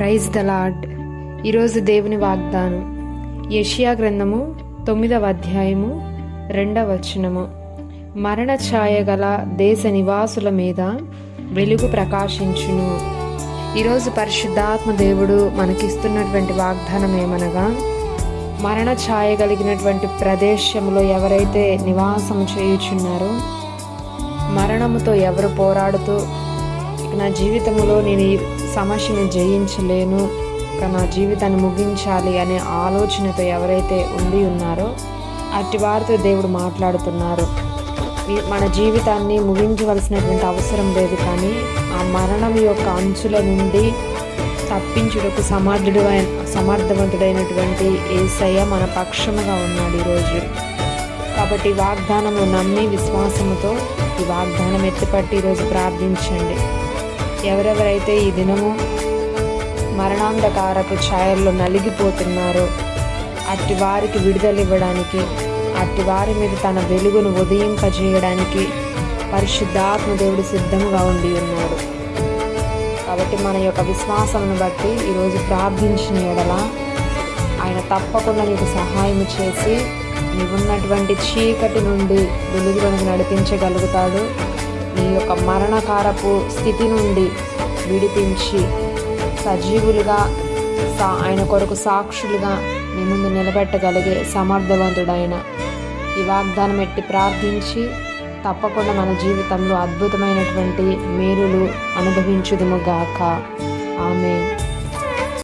Praise the lord. ఈరోజు దేవుని వాగ్దానం యెషయా గ్రంథము 9వ అధ్యాయము 2వ వచనము. మరణ ఛాయ గల దేశ నివాసుల మీద వెలుగు ప్రకాశించును. ఈరోజు పరిశుద్ధాత్మ దేవుడు మనకిస్తున్నటువంటి వాగ్దానం ఏమనగా, మరణ ఛాయ కలిగినటువంటి ప్రదేశంలో ఎవరైతే నివాసం చేయుచున్నారో, మరణముతో ఎవరు పోరాడుతూ నా జీవితంలో నేను ఈ సమస్యను జయించలేను, నా జీవితాన్ని ముగించాలి అనే ఆలోచనతో ఎవరైతే ఉండి ఉన్నారో అట్టి వారితో దేవుడు మాట్లాడుతున్నారు. మన జీవితాన్ని ముగించవలసినటువంటి అవసరం లేదు, కానీ ఆ మరణం యొక్క అంచుల నుండి తప్పించుటకు సమర్థవంతుడైనటువంటి యేసయ్య మన పక్షముగా ఉన్నాడు ఈరోజు. కాబట్టి వాగ్దానము నమ్మి విశ్వాసముతో ఈ వాగ్దానం ఎత్తిపట్టి ఈరోజు ప్రార్థించండి. ఎవరెవరైతే ఈ దినము మరణాంధకారపు ఛాయల్లో నలిగిపోతున్నారో అట్టి వారికి విడుదల ఇవ్వడానికి, అట్టి వారి మీద తన వెలుగును ఉదయింపజేయడానికి పరిశుద్ధాత్మ దేవుడు సిద్ధంగా ఉండి ఉన్నాడు. కాబట్టి మన యొక్క విశ్వాసమును బట్టి ఈరోజు ప్రార్థించిన ఎడల ఆయన తప్పకుండా నీకు సహాయం చేసి నీవున్నటువంటి చీకటి నుండి వెలుగులోకి నడిపించగలుగుతాడు. నీ యొక్క మరణకారపు స్థితి నుండి విడిపించి సజీవులుగా ఆయన కొరకు సాక్షులుగా నీ ముందు నిలబెట్టగలిగే సమర్థవంతుడైన ఈ వాగ్దానం ఎట్టి ప్రార్థించి తప్పకుండా మన జీవితంలో అద్భుతమైనటువంటి మేలులు అనుభవించుదుము గాక. ఆమేన్.